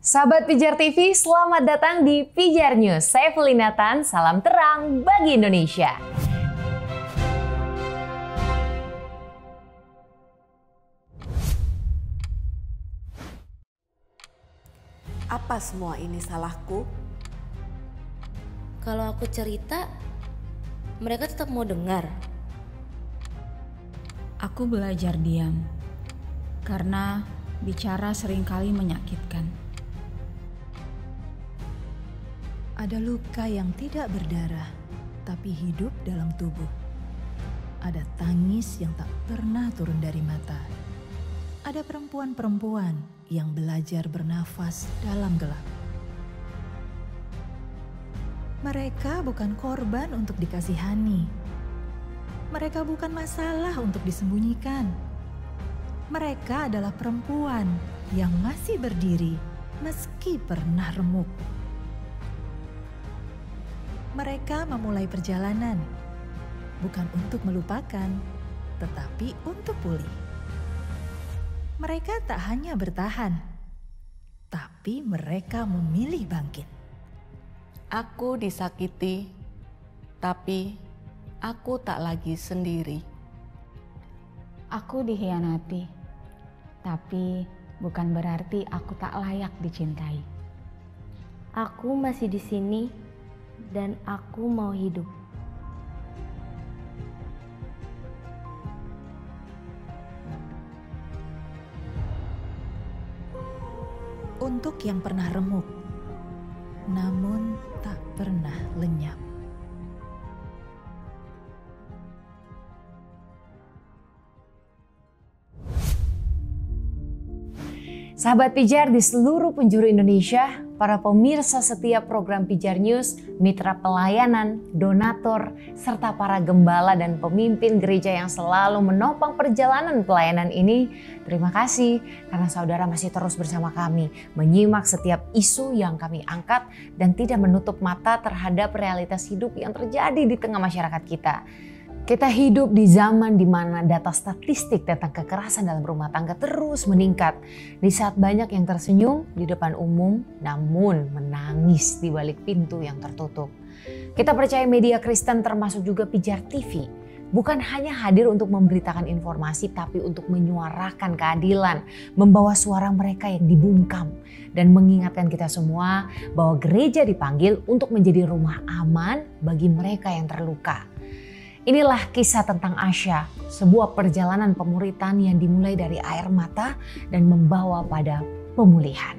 Sahabat Pijar TV, selamat datang di Pijar News. Saya Felina Tan, salam terang bagi Indonesia. Apa semua ini salahku? Kalau aku cerita, mereka tetap mau dengar. Aku belajar diam, karena bicara seringkali menyakitkan. Ada luka yang tidak berdarah, tapi hidup dalam tubuh. Ada tangis yang tak pernah turun dari mata. Ada perempuan-perempuan yang belajar bernafas dalam gelap. Mereka bukan korban untuk dikasihani. Mereka bukan masalah untuk disembunyikan. Mereka adalah perempuan yang masih berdiri meski pernah remuk. Mereka memulai perjalanan, bukan untuk melupakan, tetapi untuk pulih. Mereka tak hanya bertahan, tapi mereka memilih bangkit. Aku disakiti, tapi aku tak lagi sendiri. Aku dikhianati, tapi bukan berarti aku tak layak dicintai. Aku masih di sini dan aku mau hidup. Untuk yang pernah remuk, namun tak pernah lenyap. Sahabat Pijar di seluruh penjuru Indonesia, para pemirsa setiap program Pijar News, mitra pelayanan, donatur, serta para gembala dan pemimpin gereja yang selalu menopang perjalanan pelayanan ini, terima kasih karena saudara masih terus bersama kami, menyimak setiap isu yang kami angkat dan tidak menutup mata terhadap realitas hidup yang terjadi di tengah masyarakat kita. Kita hidup di zaman di mana data statistik tentang kekerasan dalam rumah tangga terus meningkat. Di saat banyak yang tersenyum di depan umum, namun menangis di balik pintu yang tertutup. Kita percaya media Kristen termasuk juga Pijar TV bukan hanya hadir untuk memberitakan informasi, tapi untuk menyuarakan keadilan, membawa suara mereka yang dibungkam, dan mengingatkan kita semua bahwa gereja dipanggil untuk menjadi rumah aman bagi mereka yang terluka. Inilah kisah tentang Asya, sebuah perjalanan pemuritan yang dimulai dari air mata dan membawa pada pemulihan.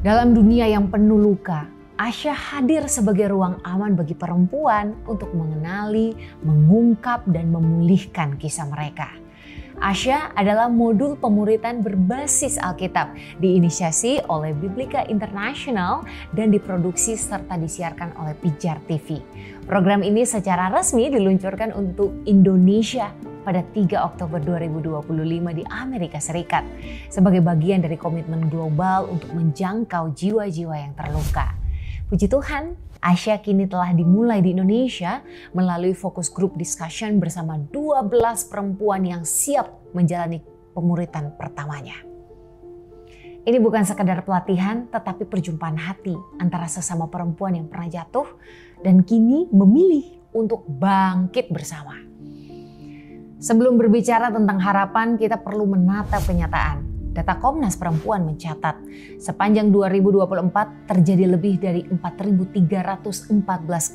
Dalam dunia yang penuh luka, Asya hadir sebagai ruang aman bagi perempuan untuk mengenali, mengungkap, dan memulihkan kisah mereka. Asya adalah modul pemuritan berbasis Alkitab, diinisiasi oleh Biblika International dan diproduksi serta disiarkan oleh Pijar TV. Program ini secara resmi diluncurkan untuk Indonesia pada 3 Oktober 2025 di Amerika Serikat sebagai bagian dari komitmen global untuk menjangkau jiwa-jiwa yang terluka. Puji Tuhan, Asya kini telah dimulai di Indonesia melalui fokus group discussion bersama 12 perempuan yang siap menjalani pemuritan pertamanya. Ini bukan sekadar pelatihan, tetapi perjumpaan hati antara sesama perempuan yang pernah jatuh dan kini memilih untuk bangkit bersama. Sebelum berbicara tentang harapan, kita perlu menatap kenyataan. Data Komnas Perempuan mencatat, sepanjang 2024 terjadi lebih dari 4.314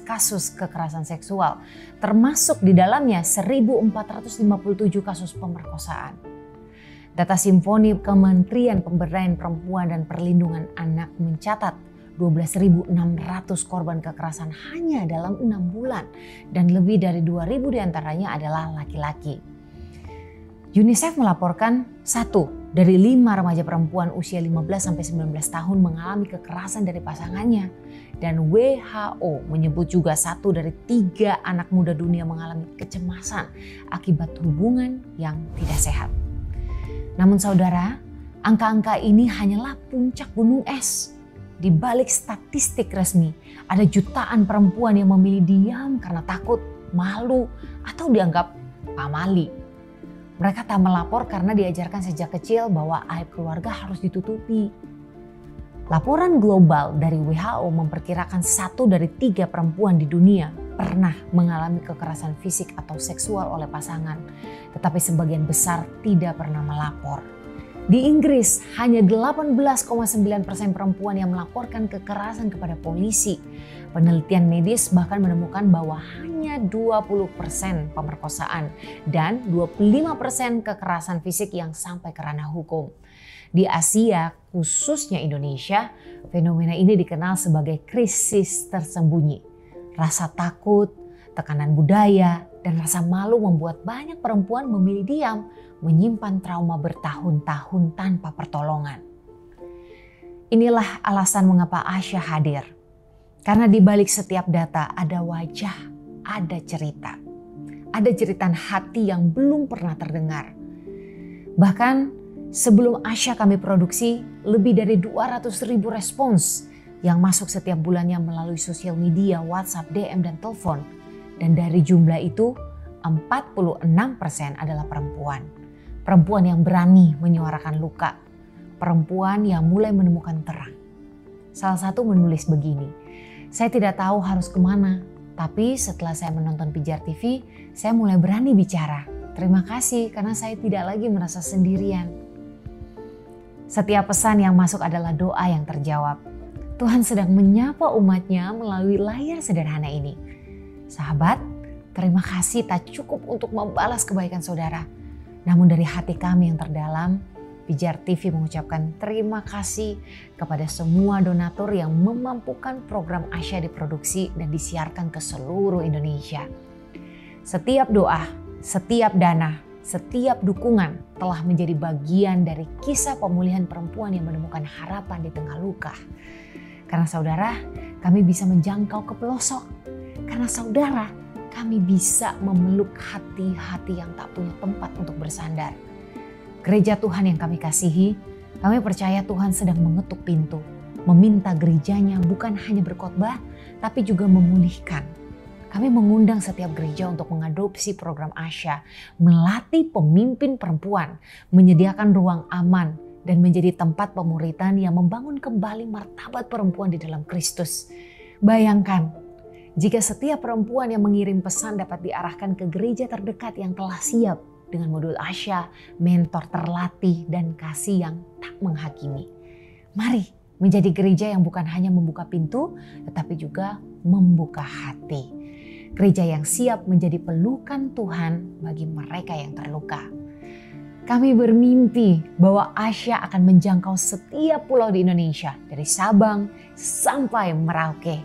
kasus kekerasan seksual, termasuk di dalamnya 1.457 kasus pemerkosaan. Data Simfoni Kementerian Pemberdayaan Perempuan dan Perlindungan Anak mencatat 12.600 korban kekerasan hanya dalam 6 bulan dan lebih dari 2.000 diantaranya adalah laki-laki. UNICEF melaporkan 1 dari 5 remaja perempuan usia 15-19 tahun mengalami kekerasan dari pasangannya. Dan WHO menyebut juga 1 dari 3 anak muda dunia mengalami kecemasan akibat hubungan yang tidak sehat. Namun saudara, angka-angka ini hanyalah puncak gunung es. Di balik statistik resmi, ada jutaan perempuan yang memilih diam karena takut, malu, atau dianggap pamali. Mereka tak melapor karena diajarkan sejak kecil bahwa aib keluarga harus ditutupi. Laporan global dari WHO memperkirakan 1 dari 3 perempuan di dunia pernah mengalami kekerasan fisik atau seksual oleh pasangan, tetapi sebagian besar tidak pernah melapor. Di Inggris, hanya 18,9% perempuan yang melaporkan kekerasan kepada polisi. Penelitian medis bahkan menemukan bahwa hanya 20% pemerkosaan dan 25% kekerasan fisik yang sampai ke ranah hukum. Di Asia, khususnya Indonesia, fenomena ini dikenal sebagai krisis tersembunyi. Rasa takut, tekanan budaya, dan rasa malu membuat banyak perempuan memilih diam, menyimpan trauma bertahun-tahun tanpa pertolongan. Inilah alasan mengapa Asya hadir. Karena di balik setiap data ada wajah, ada cerita. Ada jeritan hati yang belum pernah terdengar. Bahkan sebelum Asya kami produksi, lebih dari 200.000 respons yang masuk setiap bulannya melalui sosial media, WhatsApp, DM, dan telepon. Dan dari jumlah itu, 46% adalah perempuan. Perempuan yang berani menyuarakan luka. Perempuan yang mulai menemukan terang. Salah satu menulis begini, "Saya tidak tahu harus kemana, tapi setelah saya menonton Pijar TV, saya mulai berani bicara. Terima kasih karena saya tidak lagi merasa sendirian." Setiap pesan yang masuk adalah doa yang terjawab. Tuhan sedang menyapa umatnya melalui layar sederhana ini. Sahabat, terima kasih tak cukup untuk membalas kebaikan saudara. Namun dari hati kami yang terdalam, Pijar TV mengucapkan terima kasih kepada semua donatur yang memampukan program Asya diproduksi dan disiarkan ke seluruh Indonesia. Setiap doa, setiap dana, setiap dukungan telah menjadi bagian dari kisah pemulihan perempuan yang menemukan harapan di tengah luka. Karena saudara, kami bisa menjangkau ke pelosok. Karena saudara, kami bisa memeluk hati-hati yang tak punya tempat untuk bersandar. Gereja Tuhan yang kami kasihi, kami percaya Tuhan sedang mengetuk pintu, meminta gerejanya bukan hanya berkhotbah, tapi juga memulihkan. Kami mengundang setiap gereja untuk mengadopsi program Asya, melatih pemimpin perempuan, menyediakan ruang aman, dan menjadi tempat pemuritan yang membangun kembali martabat perempuan di dalam Kristus. Bayangkan, jika setiap perempuan yang mengirim pesan dapat diarahkan ke gereja terdekat yang telah siap dengan modul Asya, mentor terlatih, dan kasih yang tak menghakimi. Mari menjadi gereja yang bukan hanya membuka pintu, tetapi juga membuka hati. Gereja yang siap menjadi pelukan Tuhan bagi mereka yang terluka. Kami bermimpi bahwa Asya akan menjangkau setiap pulau di Indonesia, dari Sabang sampai Merauke.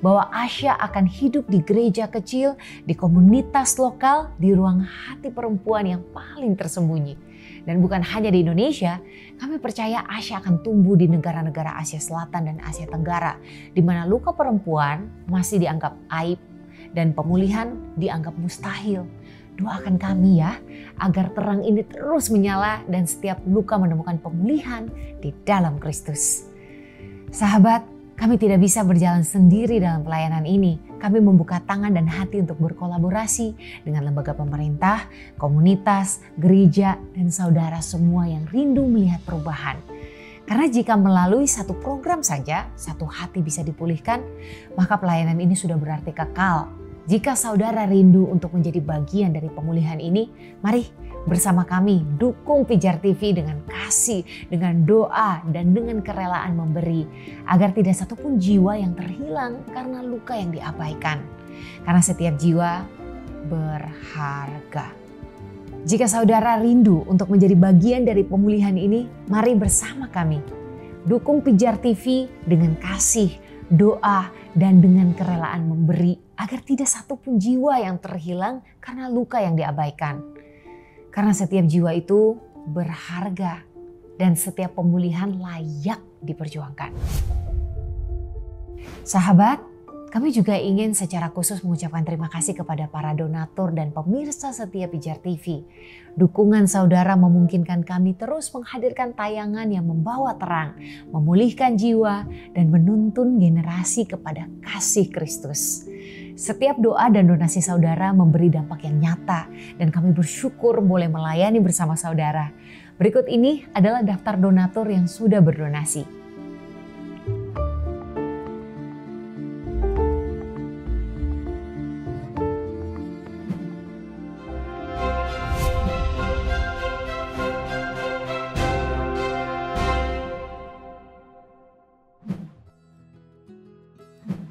Bahwa Asya akan hidup di gereja kecil, di komunitas lokal, di ruang hati perempuan yang paling tersembunyi. Dan bukan hanya di Indonesia, kami percaya Asya akan tumbuh di negara-negara Asia Selatan dan Asia Tenggara, di mana luka perempuan masih dianggap aib dan pemulihan dianggap mustahil. Doakan kami ya, agar terang ini terus menyala dan setiap luka menemukan pemulihan di dalam Kristus. Sahabat, kami tidak bisa berjalan sendiri dalam pelayanan ini. Kami membuka tangan dan hati untuk berkolaborasi dengan lembaga pemerintah, komunitas, gereja, dan saudara semua yang rindu melihat perubahan. Karena jika melalui satu program saja, satu hati bisa dipulihkan, maka pelayanan ini sudah berarti kekal. Jika saudara rindu untuk menjadi bagian dari pemulihan ini, mari bersama kami dukung Pijar TV dengan kasih, dengan doa, dan dengan kerelaan memberi. Agar tidak satupun jiwa yang terhilang karena luka yang diabaikan. Karena setiap jiwa berharga. Jika saudara rindu untuk menjadi bagian dari pemulihan ini, mari bersama kami. Dukung Pijar TV dengan kasih, doa, dan dengan kerelaan memberi. Agar tidak satupun jiwa yang terhilang karena luka yang diabaikan. Karena setiap jiwa itu berharga dan setiap pemulihan layak diperjuangkan. Sahabat, kami juga ingin secara khusus mengucapkan terima kasih kepada para donatur dan pemirsa setia Pijar TV. Dukungan saudara memungkinkan kami terus menghadirkan tayangan yang membawa terang, memulihkan jiwa, dan menuntun generasi kepada kasih Kristus. Setiap doa dan donasi saudara memberi dampak yang nyata dan kami bersyukur boleh melayani bersama saudara. Berikut ini adalah daftar donatur yang sudah berdonasi.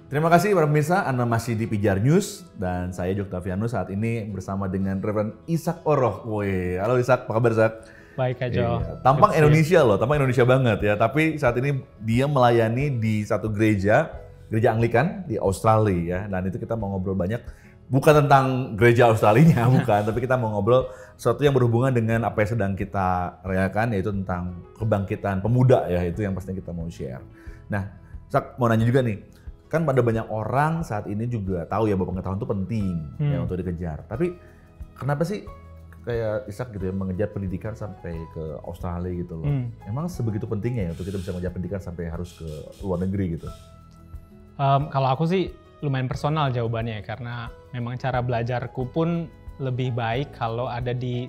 Terima kasih para pemirsa, Anda masih di Pijar News dan saya Joktavianus saat ini bersama dengan Reverend Ishak Oroh. Woi, halo Ishak, apa kabar Ishak? Baik aja. Tampang Indonesia loh, tampang Indonesia banget ya. Tapi saat ini dia melayani di satu gereja Anglikan di Australia ya. Dan itu kita mau ngobrol banyak, bukan tentang gereja Australianya, bukan. Tapi kita mau ngobrol sesuatu yang berhubungan dengan apa yang sedang kita rayakan, yaitu tentang kebangkitan pemuda ya. Itu yang pastinya kita mau share. Nah, Ishak mau nanya juga nih. Kan pada banyak orang saat ini juga tahu ya bahwa pengetahuan itu penting ya untuk dikejar. Tapi kenapa sih kayak Ishak gitu ya mengejar pendidikan sampai ke Australia gitu loh? Emang sebegitu pentingnya ya untuk kita bisa mengejar pendidikan sampai harus ke luar negeri gitu? Kalau aku sih lumayan personal jawabannya ya, karena memang cara belajarku pun lebih baik kalau ada di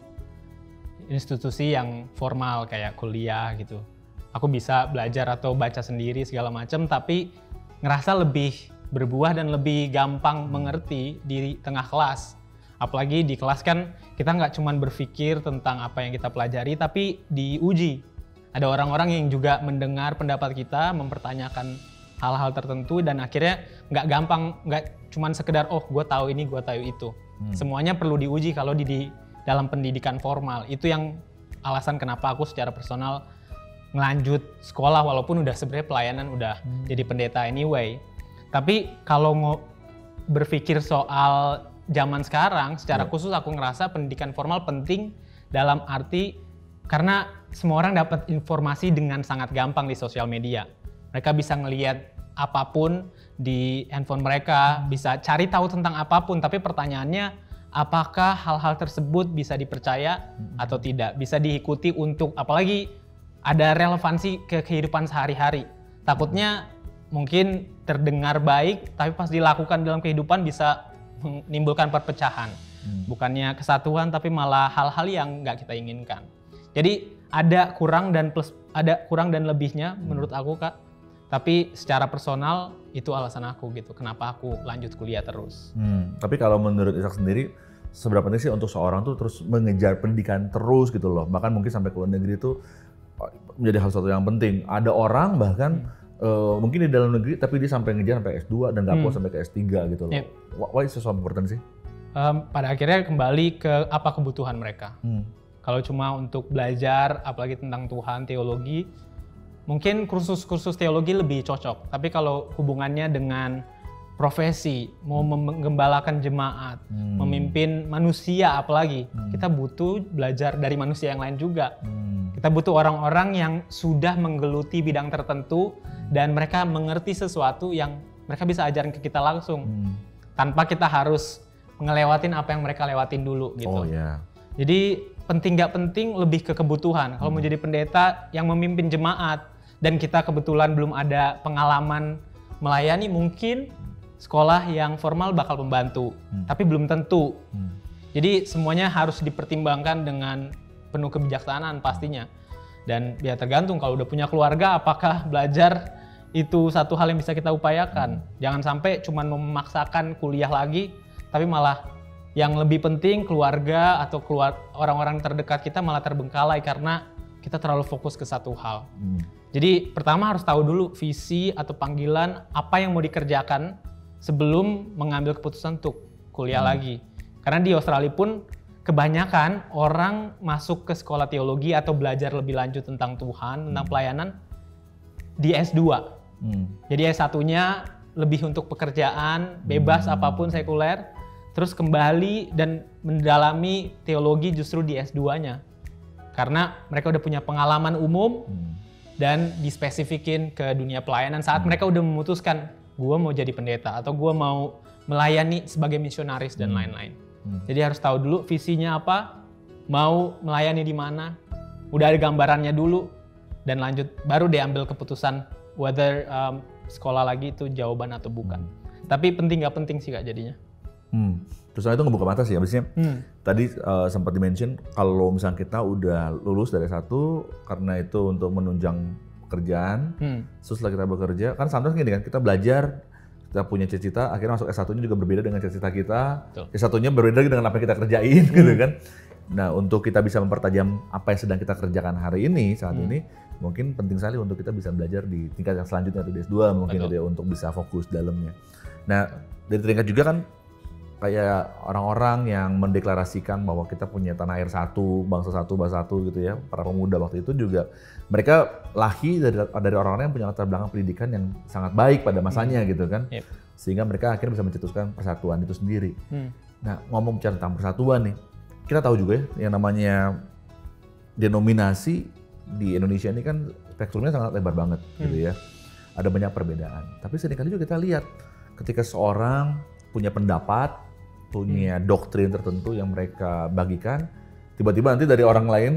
institusi yang formal kayak kuliah gitu. Aku bisa belajar atau baca sendiri segala macam, tapi ngerasa lebih berbuah dan lebih gampang mengerti di tengah kelas. Apalagi di kelas kan kita nggak cuma berpikir tentang apa yang kita pelajari, tapi diuji. Ada orang-orang yang juga mendengar pendapat kita, mempertanyakan hal-hal tertentu, dan akhirnya nggak gampang, nggak cuma sekedar oh gue tahu ini, gue tahu itu. Semuanya perlu diuji kalau di dalam pendidikan formal. Itu yang alasan kenapa aku secara personal ngelanjut sekolah walaupun udah sebenarnya pelayanan udah jadi pendeta anyway. Tapi kalau berpikir soal zaman sekarang secara khusus aku ngerasa pendidikan formal penting dalam arti karena semua orang dapat informasi dengan sangat gampang di sosial media. Mereka bisa ngelihat apapun di handphone mereka, bisa cari tahu tentang apapun, tapi pertanyaannya apakah hal-hal tersebut bisa dipercaya atau tidak, bisa diikuti untuk apalagi ada relevansi ke kehidupan sehari-hari. Takutnya mungkin terdengar baik, tapi pas dilakukan dalam kehidupan bisa menimbulkan perpecahan. Bukannya kesatuan, tapi malah hal-hal yang nggak kita inginkan. Jadi ada kurang dan lebihnya menurut aku Kak. Tapi secara personal itu alasan aku gitu, kenapa aku lanjut kuliah terus. Tapi kalau menurut Ishak sendiri, seberapa penting sih untuk seorang tuh terus mengejar pendidikan terus gitu loh. Bahkan mungkin sampai ke luar negeri itu menjadi hal satu yang penting. Ada orang bahkan mungkin di dalam negeri tapi dia sampai ngejar sampai S2 dan nggak puas sampai ke S3 gitu loh. Why is it so important sih? Pada akhirnya kembali ke apa kebutuhan mereka. Kalau cuma untuk belajar apalagi tentang Tuhan, teologi, mungkin kursus-kursus teologi lebih cocok. Tapi kalau hubungannya dengan profesi, mau menggembalakan jemaat, memimpin manusia apalagi, kita butuh belajar dari manusia yang lain juga. Kita butuh orang-orang yang sudah menggeluti bidang tertentu dan mereka mengerti sesuatu yang mereka bisa ajarin ke kita langsung. Tanpa kita harus ngelewatin apa yang mereka lewatin dulu gitu. Jadi penting gak penting lebih ke kebutuhan. Kalau mau jadi pendeta yang memimpin jemaat dan kita kebetulan belum ada pengalaman melayani, mungkin sekolah yang formal bakal membantu, tapi belum tentu. Jadi semuanya harus dipertimbangkan dengan penuh kebijaksanaan pastinya. Dan ya tergantung kalau udah punya keluarga apakah belajar itu satu hal yang bisa kita upayakan. Jangan sampai cuma memaksakan kuliah lagi, tapi malah yang lebih penting keluarga atau orang-orang terdekat kita malah terbengkalai karena kita terlalu fokus ke satu hal. Jadi pertama harus tahu dulu visi atau panggilan apa yang mau dikerjakan sebelum mengambil keputusan untuk kuliah lagi. Karena di Australia pun kebanyakan orang masuk ke sekolah teologi atau belajar lebih lanjut tentang Tuhan, tentang pelayanan di S2. Jadi S1-nya lebih untuk pekerjaan, bebas apapun sekuler, terus kembali dan mendalami teologi justru di S2-nya. Karena mereka udah punya pengalaman umum dan dispesifikin ke dunia pelayanan saat mereka udah memutuskan gue mau jadi pendeta atau gue mau melayani sebagai misionaris dan lain-lain. Jadi harus tahu dulu visinya apa, mau melayani di mana, udah ada gambarannya dulu, dan lanjut baru dia ambil keputusan whether sekolah lagi itu jawaban atau bukan. Tapi penting nggak penting sih Kak jadinya. Terus itu ngebuka mata sih, habisnya tadi sempat di-mention kalau misalnya kita udah lulus dari S1 karena itu untuk menunjang pekerjaan, setelah kita bekerja, kan sometimes gini kan, kita belajar, kita punya cita-cita, akhirnya masuk S1-nya juga berbeda dengan cita-cita kita, S1-nya berbeda dengan apa yang kita kerjain gitu kan. Nah, untuk kita bisa mempertajam apa yang sedang kita kerjakan hari ini, saat ini, mungkin penting sekali untuk kita bisa belajar di tingkat yang selanjutnya, atau di S2 mungkin gitu ya, untuk bisa fokus dalamnya. Nah, dari tingkat juga kan kayak orang-orang yang mendeklarasikan bahwa kita punya tanah air satu, bangsa satu, bahasa satu gitu ya. Para pemuda waktu itu juga mereka lahir dari orang-orang yang punya latar belakang pendidikan yang sangat baik pada masanya gitu kan. Sehingga mereka akhirnya bisa mencetuskan persatuan itu sendiri. Nah, ngomong bicara tentang persatuan nih, kita tahu juga ya yang namanya denominasi di Indonesia ini kan spektrumnya sangat lebar banget gitu ya. Ada banyak perbedaan. Tapi seringkali juga kita lihat ketika seorang punya pendapat, punya doktrin tertentu yang mereka bagikan, tiba-tiba nanti dari orang lain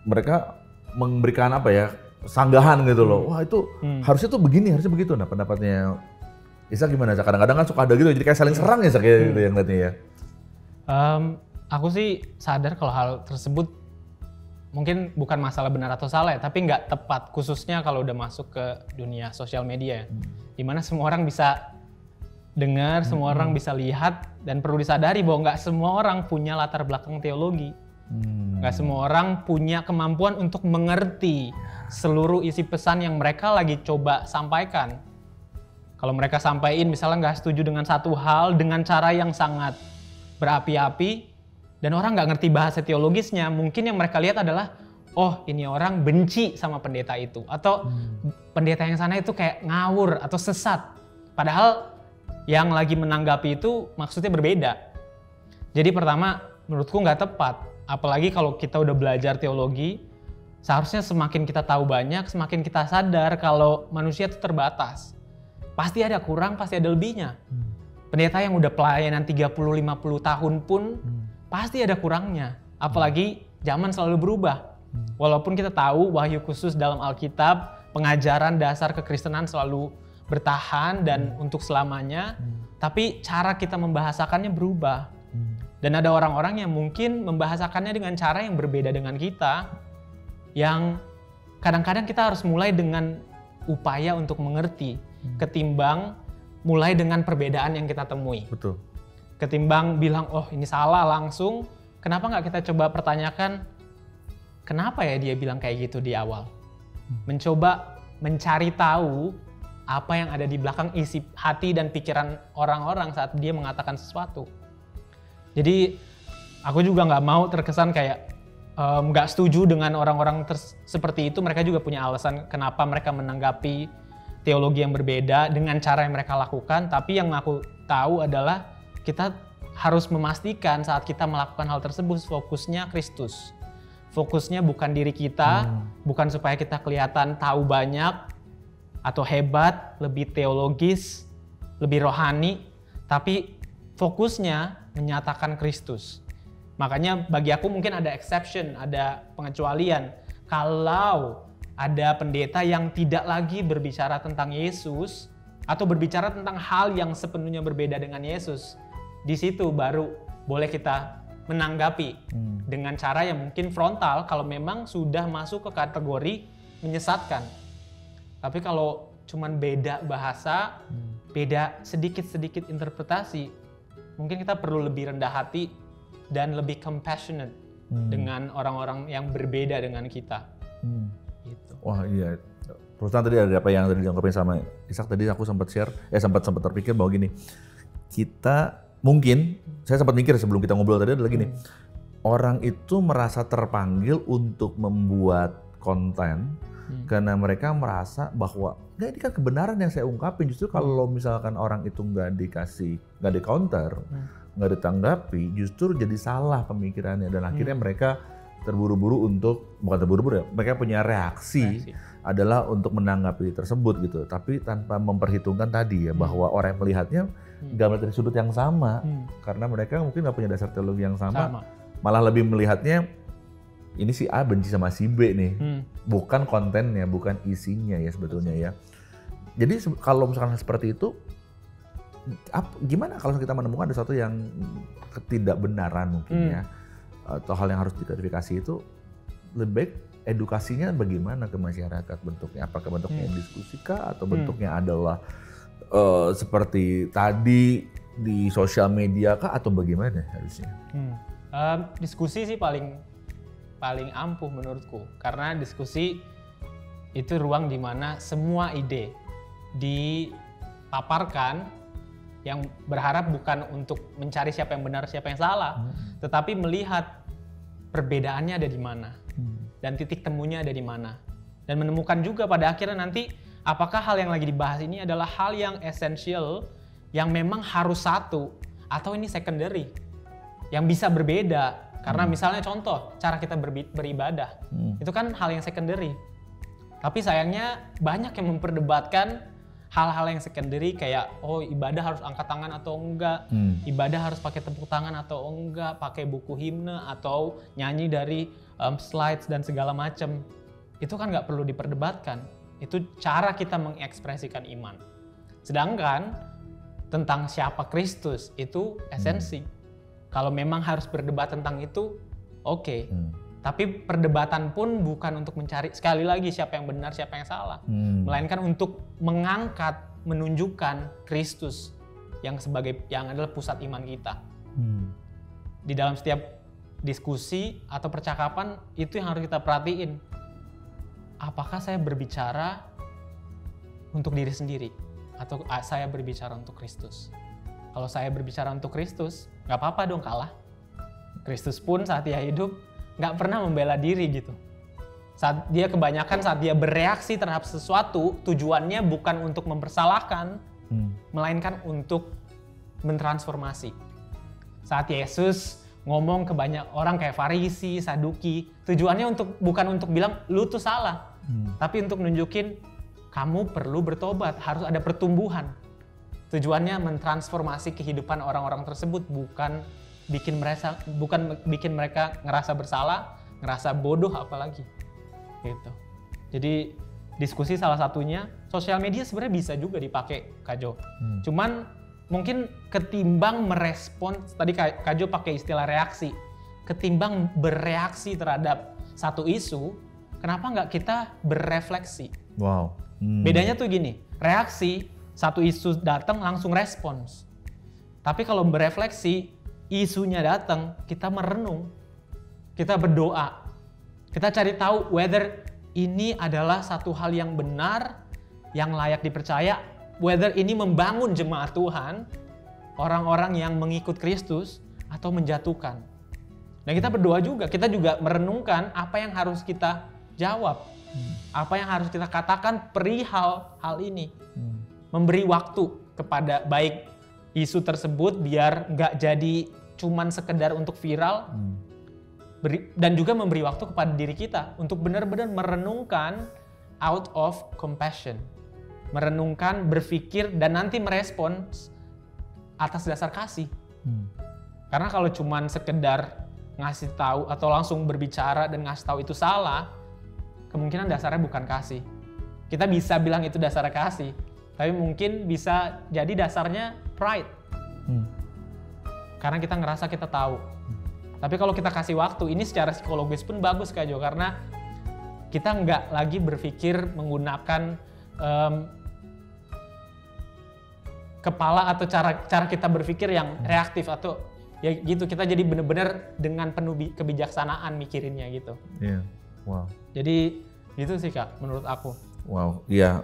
mereka memberikan apa ya, sanggahan gitu loh. Wah itu harusnya tuh begini, harusnya begitu. Nah pendapatnya Ishak gimana? Kadang-kadang kan suka ada gitu, jadi kayak saling serang ya kayak gitu yang ngeliatnya ya. Aku sih sadar kalau hal tersebut mungkin bukan masalah benar atau salah ya, tapi nggak tepat, khususnya kalau udah masuk ke dunia sosial media ya. Dimana semua orang bisa dengar, semua orang bisa lihat, dan perlu disadari bahwa nggak semua orang punya latar belakang teologi. Nggak semua orang punya kemampuan untuk mengerti seluruh isi pesan yang mereka lagi coba sampaikan. Kalau mereka sampaikan misalnya nggak setuju dengan satu hal dengan cara yang sangat berapi-api, dan orang nggak ngerti bahasa teologisnya, mungkin yang mereka lihat adalah, oh ini orang benci sama pendeta itu, atau pendeta yang sana itu kayak ngawur atau sesat. Padahal yang lagi menanggapi itu maksudnya berbeda. Jadi pertama, menurutku nggak tepat. Apalagi kalau kita udah belajar teologi, seharusnya semakin kita tahu banyak, semakin kita sadar kalau manusia itu terbatas. Pasti ada kurang, pasti ada lebihnya. Pendeta yang udah pelayanan 30-50 tahun pun pasti ada kurangnya. Apalagi zaman selalu berubah. Walaupun kita tahu wahyu khusus dalam Alkitab, pengajaran dasar kekristenan selalu bertahan dan untuk selamanya, tapi cara kita membahasakannya berubah. Dan ada orang-orang yang mungkin membahasakannya dengan cara yang berbeda dengan kita, yang kadang-kadang kita harus mulai dengan upaya untuk mengerti, ketimbang mulai dengan perbedaan yang kita temui. Betul. Ketimbang bilang, oh ini salah langsung, kenapa nggak kita coba pertanyakan, kenapa ya dia bilang kayak gitu di awal? Mencoba mencari tahu apa yang ada di belakang isi hati dan pikiran orang-orang saat dia mengatakan sesuatu. Jadi aku juga nggak mau terkesan kayak nggak setuju dengan orang-orang seperti itu. Mereka juga punya alasan kenapa mereka menanggapi teologi yang berbeda dengan cara yang mereka lakukan. Tapi yang aku tahu adalah kita harus memastikan saat kita melakukan hal tersebut fokusnya Kristus. Fokusnya bukan diri kita, bukan supaya kita kelihatan tahu banyak atau hebat, lebih teologis, lebih rohani, tapi fokusnya menyatakan Kristus. Makanya bagi aku mungkin ada exception, ada pengecualian. Kalau ada pendeta yang tidak lagi berbicara tentang Yesus atau berbicara tentang hal yang sepenuhnya berbeda dengan Yesus, di situ baru boleh kita menanggapi dengan cara yang mungkin frontal kalau memang sudah masuk ke kategori menyesatkan. Tapi kalau cuman beda bahasa, beda sedikit-sedikit interpretasi, mungkin kita perlu lebih rendah hati dan lebih compassionate dengan orang-orang yang berbeda dengan kita. Gitu. Wah iya, perusahaan tadi ada apa yang tadi diungkapin sama Ishak tadi, aku sempat share, sempat terpikir bahwa gini, kita mungkin, saya sempat mikir sebelum kita ngobrol tadi adalah gini, orang itu merasa terpanggil untuk membuat konten karena mereka merasa bahwa nggak, ini kan kebenaran yang saya ungkapin. Justru kalau misalkan orang itu nggak dikasih, nggak di counter, nggak ditanggapi, justru jadi salah pemikirannya, dan akhirnya mereka terburu-buru untuk, bukan terburu-buru ya, mereka punya reaksi adalah untuk menanggapi tersebut gitu, tapi tanpa memperhitungkan tadi ya bahwa orang yang melihatnya nggak melihat dari sudut yang sama, karena mereka mungkin nggak punya dasar teologi yang sama. Malah lebih melihatnya ini si A benci sama si B nih, bukan kontennya, bukan isinya ya sebetulnya ya. Jadi kalau misalkan seperti itu, gimana kalau kita menemukan sesuatu yang ketidakbenaran mungkin ya, atau hal yang harus diklarifikasi, itu lebih baik edukasinya bagaimana ke masyarakat bentuknya? Apakah bentuknya diskusi kah, atau bentuknya adalah seperti tadi di sosial media kah, atau bagaimana harusnya? Diskusi sih paling ampuh menurutku, karena diskusi itu ruang di mana semua ide dipaparkan, yang berharap bukan untuk mencari siapa yang benar siapa yang salah, tetapi melihat perbedaannya ada di mana dan titik temunya ada di mana, dan menemukan juga pada akhirnya nanti apakah hal yang lagi dibahas ini adalah hal yang esensial yang memang harus satu, atau ini secondary yang bisa berbeda. Karena misalnya contoh cara kita beribadah itu kan hal yang secondary, tapi sayangnya banyak yang memperdebatkan hal-hal yang secondary kayak ibadah harus angkat tangan atau enggak, ibadah harus pakai tepuk tangan atau enggak, pakai buku himne atau nyanyi dari slides dan segala macam. Itu kan nggak perlu diperdebatkan. Itu cara kita mengekspresikan iman. Sedangkan tentang siapa Kristus itu esensi. Kalau memang harus berdebat tentang itu, oke. Tapi perdebatan pun bukan untuk mencari sekali lagi siapa yang benar, siapa yang salah. Melainkan untuk mengangkat, menunjukkan Kristus yang adalah pusat iman kita. Di dalam setiap diskusi atau percakapan itu yang harus kita perhatiin. Apakah saya berbicara untuk diri sendiri atau saya berbicara untuk Kristus? Kalau saya berbicara untuk Kristus, nggak apa-apa dong kalah. Kristus pun saat dia hidup nggak pernah membela diri gitu. Saat dia bereaksi terhadap sesuatu, tujuannya bukan untuk mempersalahkan, melainkan untuk mentransformasi. Saat Yesus ngomong ke banyak orang kayak Farisi, Saduki, tujuannya bukan untuk bilang lu tuh salah, tapi untuk nunjukin kamu perlu bertobat, harus ada pertumbuhan. Tujuannya mentransformasi kehidupan orang-orang tersebut, bukan bikin mereka ngerasa bersalah, ngerasa bodoh apalagi. Gitu. Jadi diskusi salah satunya, sosial media sebenarnya bisa juga dipakai, Kak Jo. Cuman mungkin ketimbang merespon, tadi Kak Jo pakai istilah reaksi, ketimbang bereaksi terhadap satu isu, kenapa nggak kita berefleksi? Wow. Bedanya tuh gini, reaksi, satu isu datang langsung respons. Tapi kalau berefleksi, isunya datang, kita merenung, kita berdoa, kita cari tahu whether ini adalah satu hal yang benar, yang layak dipercaya, whether ini membangun jemaat Tuhan, orang-orang yang mengikut Kristus, atau menjatuhkan. Dan kita berdoa juga, kita juga merenungkan apa yang harus kita jawab, apa yang harus kita katakan perihal hal ini. Memberi waktu kepada baik isu tersebut biar nggak jadi cuman sekedar untuk viral, dan juga memberi waktu kepada diri kita untuk benar-benar merenungkan out of compassion, merenungkan, berpikir, dan nanti merespons atas dasar kasih. Karena kalau cuman sekedar ngasih tahu atau langsung berbicara dan ngasih tahu itu salah, kemungkinan dasarnya bukan kasih. Kita bisa bilang itu dasarnya kasih, tapi mungkin bisa jadi dasarnya pride. Karena kita ngerasa kita tahu. Tapi kalau kita kasih waktu, ini secara psikologis pun bagus Kak Jo, karena kita nggak lagi berpikir menggunakan kepala atau cara kita berpikir yang reaktif atau ya gitu, kita jadi benar-benar dengan penuh kebijaksanaan mikirinnya gitu. Iya, wow. Jadi gitu sih Kak, menurut aku. Wow, iya,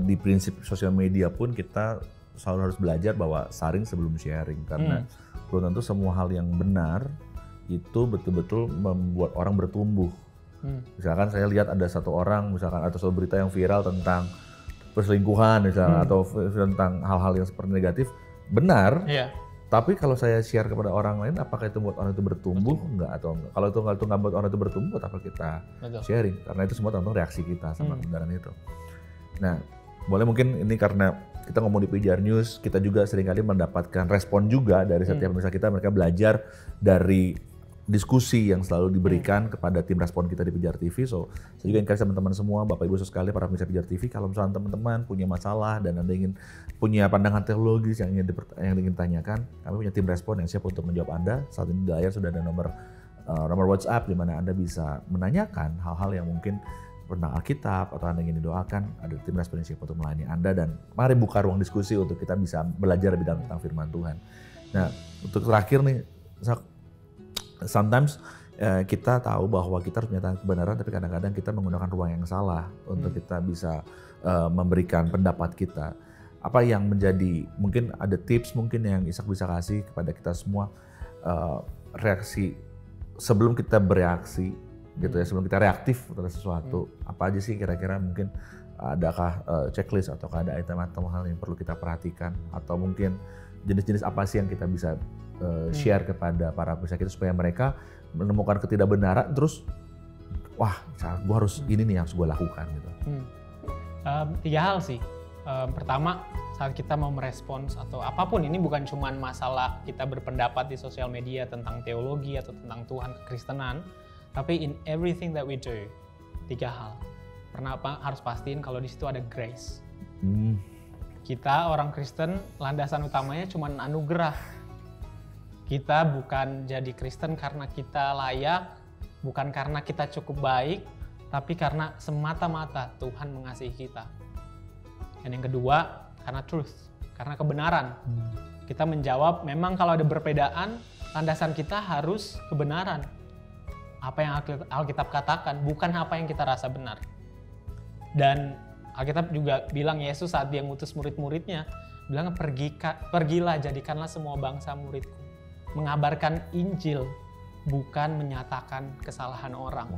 di prinsip sosial media pun kita selalu harus belajar bahwa saring sebelum sharing, karena belum tentu semua hal yang benar itu betul-betul membuat orang bertumbuh. Misalkan saya lihat ada satu orang, misalkan atau suatu berita yang viral tentang perselingkuhan misalnya, atau tentang hal-hal yang seperti negatif, benar. Iya. Tapi kalau saya share kepada orang lain, apakah itu membuat orang itu bertumbuh? Enggak, atau enggak? Kalau itu nggak membuat orang itu bertumbuh, buat apa kita sharing? Karena itu semua tergantung reaksi kita sama kebenaran itu. Nah, boleh mungkin ini karena kita ngomong di Pijar News, kita juga seringkali mendapatkan respon juga dari setiap pemirsa kita, mereka belajar dari diskusi yang selalu diberikan kepada tim respon kita di Pijar TV. So, saya juga encourage teman-teman semua, Bapak Ibu sekali, para pemirsa Pijar TV, kalau misalnya teman-teman punya masalah dan Anda ingin punya pandangan teologis yang ingin tanyakan, kami punya tim respon yang siap untuk menjawab Anda. Saat ini di layar sudah ada nomor WhatsApp di mana Anda bisa menanyakan hal-hal yang mungkin tentang Alkitab atau Anda ingin didoakan, ada tim respon yang siap untuk melayani Anda, dan mari buka ruang diskusi untuk kita bisa belajar lebih dalam tentang firman Tuhan. Nah, untuk terakhir nih, sometimes kita tahu bahwa kita harus menyatakan kebenaran, tapi kadang-kadang kita menggunakan ruang yang salah untuk kita bisa memberikan pendapat kita. Apa yang menjadi, mungkin ada tips mungkin yang Ishak bisa kasih kepada kita semua, reaksi sebelum kita bereaksi gitu ya, sebelum kita reaktif terhadap sesuatu, apa aja sih kira-kira, mungkin adakah checklist atau ada item atau hal yang perlu kita perhatikan, atau mungkin jenis-jenis apa sih yang kita bisa share kepada para pemirsa kita supaya mereka menemukan ketidakbenaran terus wah gue harus ini nih yang harus gue lakukan gitu. 3 hal sih. Pertama, saat kita mau merespons atau apapun, ini bukan cuma masalah kita berpendapat di sosial media tentang teologi atau tentang Tuhan, kekristenan, tapi in everything that we do, 3 hal. Pertama, harus pastiin kalau di situ ada grace. Kita orang Kristen, landasan utamanya cuma anugerah. Kita bukan jadi Kristen karena kita layak, bukan karena kita cukup baik, tapi karena semata-mata Tuhan mengasihi kita. Dan yang kedua, karena truth, karena kebenaran. Kita menjawab, memang kalau ada perbedaan, landasan kita harus kebenaran. Apa yang Alkitab katakan, bukan apa yang kita rasa benar. Dan Alkitab juga bilang, Yesus saat dia ngutus murid-muridnya, bilang, pergilah, jadikanlah semua bangsa muridku. Mengabarkan Injil, bukan menyatakan kesalahan orang.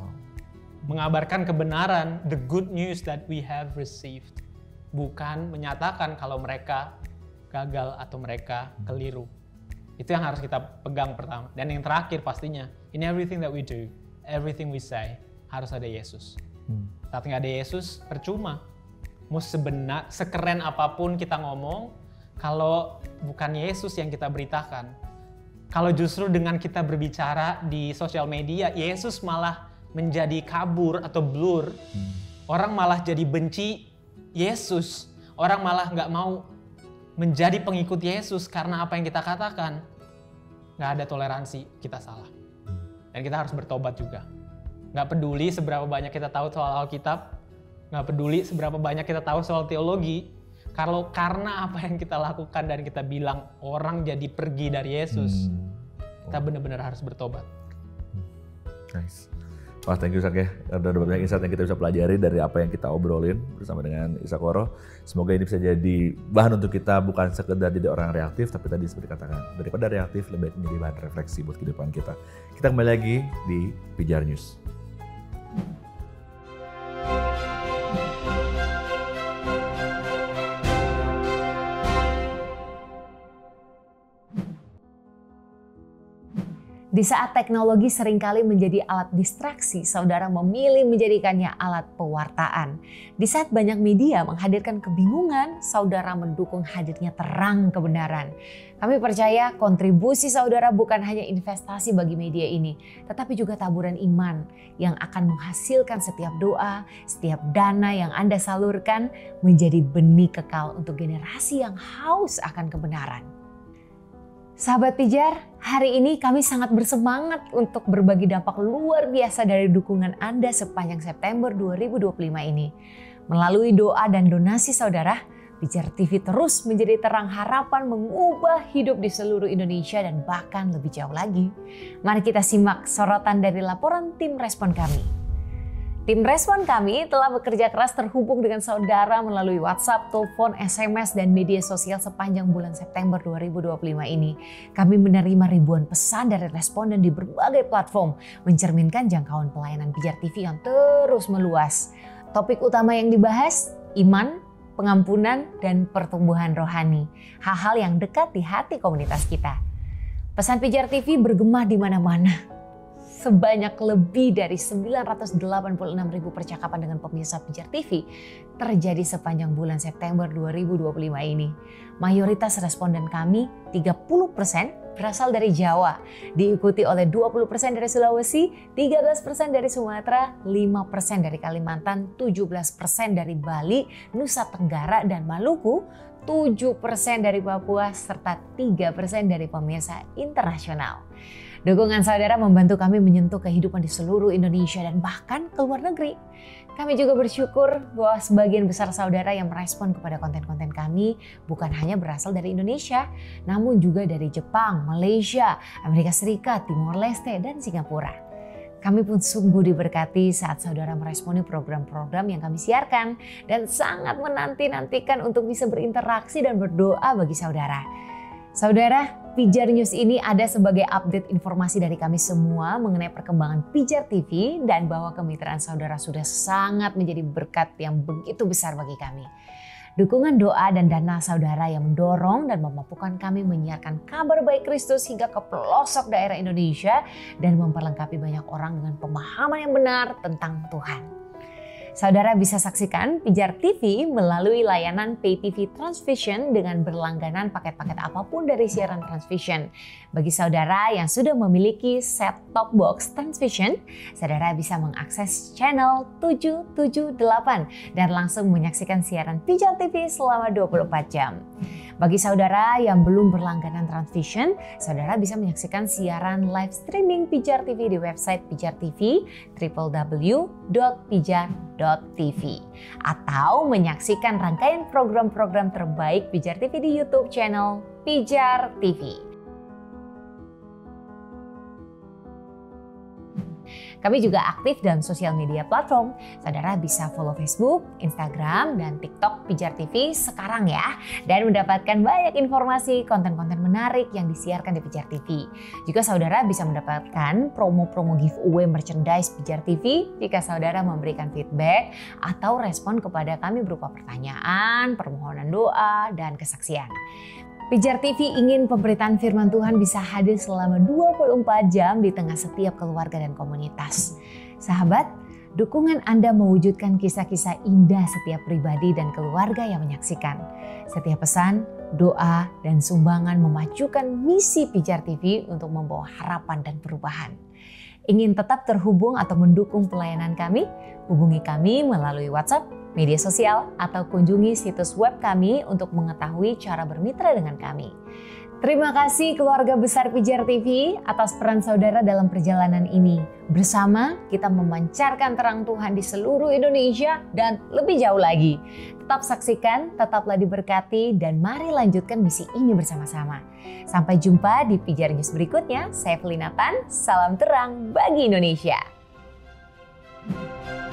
Mengabarkan kebenaran, the good news that we have received. Bukan menyatakan kalau mereka gagal atau mereka keliru. Itu yang harus kita pegang pertama. Dan yang terakhir pastinya, in everything that we do, everything we say, harus ada Yesus. Saat nggak ada Yesus, percuma. Mau sekeren apapun kita ngomong, kalau bukan Yesus yang kita beritakan. Kalau justru dengan kita berbicara di sosial media, Yesus malah menjadi kabur atau blur. Orang malah jadi benci Yesus. Orang malah nggak mau menjadi pengikut Yesus karena apa yang kita katakan. Nggak ada toleransi, kita salah. Dan kita harus bertobat juga. Nggak peduli seberapa banyak kita tahu soal Alkitab, nggak peduli seberapa banyak kita tahu soal teologi. Kalau karena apa yang kita lakukan dan kita bilang orang jadi pergi dari Yesus, kita benar-benar harus bertobat. Nice. Wah, thank you Ishak ya. Ada banyak insight yang kita bisa pelajari dari apa yang kita obrolin bersama dengan Ishak Woro. Semoga ini bisa jadi bahan untuk kita, bukan sekedar jadi orang reaktif, tapi tadi seperti dikatakan, daripada reaktif lebih baik menjadi bahan refleksi buat kehidupan kita. Kita kembali lagi di Pijar News. Di saat teknologi seringkali menjadi alat distraksi, saudara memilih menjadikannya alat pewartaan. Di saat banyak media menghadirkan kebingungan, saudara mendukung hadirnya terang kebenaran. Kami percaya kontribusi saudara bukan hanya investasi bagi media ini, tetapi juga taburan iman yang akan menghasilkan setiap doa, setiap dana yang Anda salurkan menjadi benih kekal untuk generasi yang haus akan kebenaran. Sahabat Pijar, hari ini kami sangat bersemangat untuk berbagi dampak luar biasa dari dukungan Anda sepanjang September 2025 ini. Melalui doa dan donasi saudara, Pijar TV terus menjadi terang harapan mengubah hidup di seluruh Indonesia dan bahkan lebih jauh lagi. Mari kita simak sorotan dari laporan tim respon kami. Tim respon kami telah bekerja keras terhubung dengan saudara melalui WhatsApp, telepon, SMS, dan media sosial sepanjang bulan September 2025 ini. Kami menerima ribuan pesan dari responden di berbagai platform, mencerminkan jangkauan pelayanan Pijar TV yang terus meluas. Topik utama yang dibahas, iman, pengampunan, dan pertumbuhan rohani. Hal-hal yang dekat di hati komunitas kita. Pesan Pijar TV bergema di mana-mana. Sebanyak lebih dari 986.000 percakapan dengan pemirsa Pijar TV terjadi sepanjang bulan September 2025 ini. Mayoritas responden kami, 30%, berasal dari Jawa, diikuti oleh 20% dari Sulawesi, 13% dari Sumatera, 5% dari Kalimantan, 17% dari Bali, Nusa Tenggara, dan Maluku, 7% dari Papua, serta 3% dari pemirsa internasional. Dukungan saudara membantu kami menyentuh kehidupan di seluruh Indonesia dan bahkan ke luar negeri. Kami juga bersyukur bahwa sebagian besar saudara yang merespon kepada konten-konten kami bukan hanya berasal dari Indonesia, namun juga dari Jepang, Malaysia, Amerika Serikat, Timor Leste, dan Singapura. Kami pun sungguh diberkati saat saudara meresponi program-program yang kami siarkan dan sangat menanti-nantikan untuk bisa berinteraksi dan berdoa bagi saudara. Saudara, Pijar News ini ada sebagai update informasi dari kami semua mengenai perkembangan Pijar TV dan bahwa kemitraan saudara sudah sangat menjadi berkat yang begitu besar bagi kami. Dukungan doa dan dana saudara yang mendorong dan memampukan kami menyiarkan kabar baik Kristus hingga ke pelosok daerah Indonesia dan memperlengkapi banyak orang dengan pemahaman yang benar tentang Tuhan. Saudara bisa saksikan Pijar TV melalui layanan Pay TV Transvision dengan berlangganan paket-paket apapun dari siaran Transvision. Bagi saudara yang sudah memiliki set-top box Transvision, saudara bisa mengakses channel 778 dan langsung menyaksikan siaran Pijar TV selama 24 jam. Bagi saudara yang belum berlangganan Transvision, saudara bisa menyaksikan siaran live streaming Pijar TV di website Pijar TV, www.pijar.tv, atau menyaksikan rangkaian program-program terbaik Pijar TV di YouTube channel Pijar TV. Kami juga aktif dalam sosial media platform. Saudara bisa follow Facebook, Instagram, dan TikTok Pijar TV sekarang ya. Dan mendapatkan banyak informasi, konten-konten menarik yang disiarkan di Pijar TV. Juga saudara bisa mendapatkan promo-promo giveaway merchandise Pijar TV jika saudara memberikan feedback atau respon kepada kami berupa pertanyaan, permohonan doa, dan kesaksian. Pijar TV ingin pemberitaan firman Tuhan bisa hadir selama 24 jam di tengah setiap keluarga dan komunitas. Sahabat, dukungan Anda mewujudkan kisah-kisah indah setiap pribadi dan keluarga yang menyaksikan. Setiap pesan, doa, dan sumbangan memajukan misi Pijar TV untuk membawa harapan dan perubahan. Ingin tetap terhubung atau mendukung pelayanan kami? Hubungi kami melalui WhatsApp, media sosial, atau kunjungi situs web kami untuk mengetahui cara bermitra dengan kami. Terima kasih keluarga besar Pijar TV atas peran saudara dalam perjalanan ini. Bersama kita memancarkan terang Tuhan di seluruh Indonesia dan lebih jauh lagi. Tetap saksikan, tetaplah diberkati, dan mari lanjutkan misi ini bersama-sama. Sampai jumpa di Pijar News berikutnya. Saya Felina Tan, salam terang bagi Indonesia.